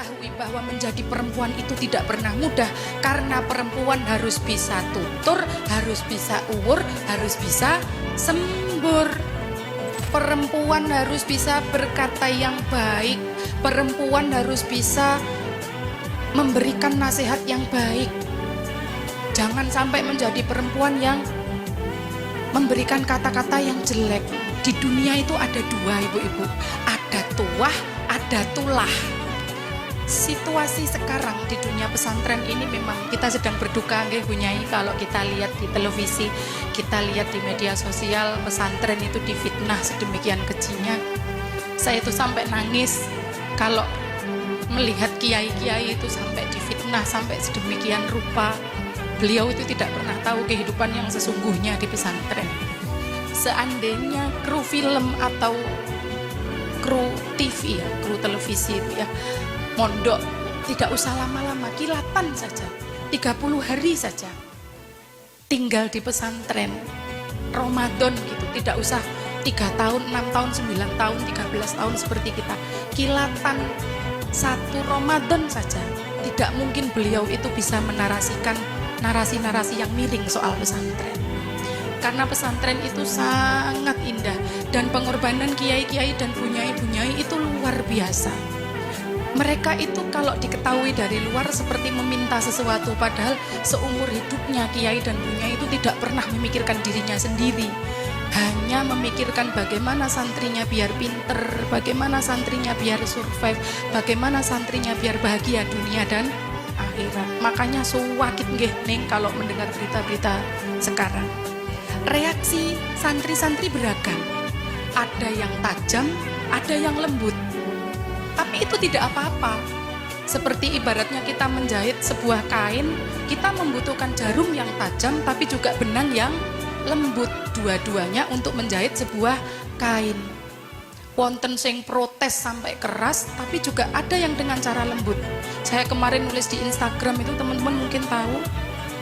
ketahui bahwa menjadi perempuan itu tidak pernah mudah, karena perempuan harus bisa tutur, harus bisa uwur, harus bisa sembur. Perempuan harus bisa berkata yang baik, perempuan harus bisa memberikan nasihat yang baik. Jangan sampai menjadi perempuan yang memberikan kata-kata yang jelek. Di dunia itu ada dua, ibu-ibu, ada tuah, ada tulah. Situasi sekarang di dunia pesantren ini memang kita sedang berduka, nggih Bu Nyai, kalau kita lihat di televisi, kita lihat di media sosial, pesantren itu difitnah sedemikian kejinya. Saya itu sampai nangis kalau melihat kiai-kiai itu sampai difitnah sampai sedemikian rupa. Beliau itu tidak pernah tahu kehidupan yang sesungguhnya di pesantren. Seandainya kru film atau kru TV ya, kru televisi itu ya, mondok tidak usah lama-lama, kilatan saja, 30 hari saja tinggal di pesantren Ramadan gitu, tidak usah 3 tahun, 6 tahun, 9 tahun, 13 tahun seperti kita, kilatan 1 Ramadan saja. Tidak mungkin beliau itu bisa menarasikan narasi-narasi yang miring soal pesantren, karena pesantren itu sangat indah dan pengorbanan kiai-kiai dan bunyai-bunyai itu luar biasa. Mereka itu kalau diketahui dari luar seperti meminta sesuatu, padahal seumur hidupnya kiai dan bunyai itu tidak pernah memikirkan dirinya sendiri, hanya memikirkan bagaimana santrinya biar pinter, bagaimana santrinya biar survive, bagaimana santrinya biar bahagia dunia dan akhirat. Makanya suwakit nggih ning kalau mendengar berita-berita sekarang. Reaksi santri-santri beragam. Ada yang tajam, ada yang lembut. Tapi itu tidak apa-apa. Seperti ibaratnya kita menjahit sebuah kain, kita membutuhkan jarum yang tajam tapi juga benang yang lembut, dua-duanya untuk menjahit sebuah kain. Wonten sing protes sampai keras, tapi juga ada yang dengan cara lembut. Saya kemarin nulis di Instagram itu, teman-teman mungkin tahu,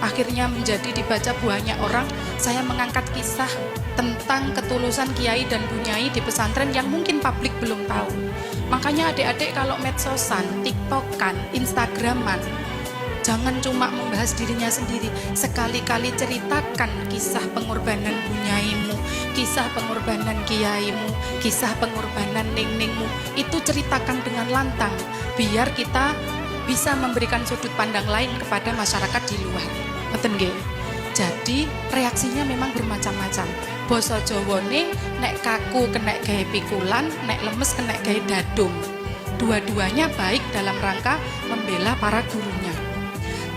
akhirnya menjadi dibaca banyak orang. Saya mengangkat kisah tentang ketulusan kiai dan bunyai di pesantren yang mungkin publik belum tahu. Makanya adik-adik kalau medsosan, tiktokan, instagraman, jangan cuma membahas dirinya sendiri, sekali-kali ceritakan kisah pengorbanan bunyaimu, kisah pengorbanan kiaimu, kisah pengorbanan ning-ningmu. Itu ceritakan dengan lantang, biar kita bisa memberikan sudut pandang lain kepada masyarakat di luar. Ngoten nggih. Jadi reaksinya memang bermacam-macam. Basa Jawane nek kaku kena gawe pikulan, nek lemes kena gawe dadung. Dua-duanya baik dalam rangka membela para gurunya.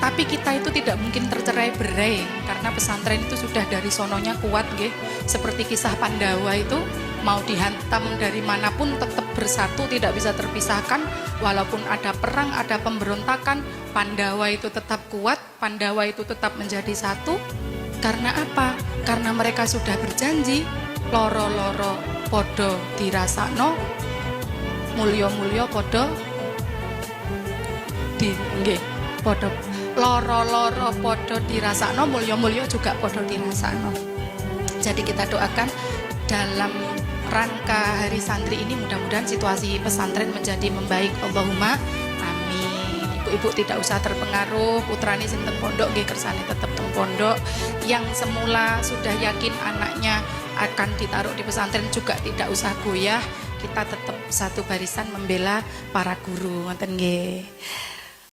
Tapi kita itu tidak mungkin tercerai-berai, karena pesantren itu sudah dari sononya kuat nggih. Seperti kisah Pandawa itu, mau dihantam dari manapun tetap bersatu, tidak bisa terpisahkan. Walaupun ada perang, ada pemberontakan, Pandawa itu tetap kuat, Pandawa itu tetap menjadi satu. Karena apa? Karena mereka sudah berjanji, loro-loro podo dirasakno, mulya-mulya podo di nggih, podo loro-loro podo dirasakno, mulya-mulya juga podo dirasakno. Jadi kita doakan dalam rangka Hari Santri ini mudah-mudahan situasi pesantren menjadi membaik. Allahumma amin. Ibu-ibu tidak usah terpengaruh, putrane sing teng pondok nggih kersane tetep teng pondok. Yang semula sudah yakin anaknya akan ditaruh di pesantren juga tidak usah goyah. Kita tetap satu barisan membela para guru. Ngoten nggih.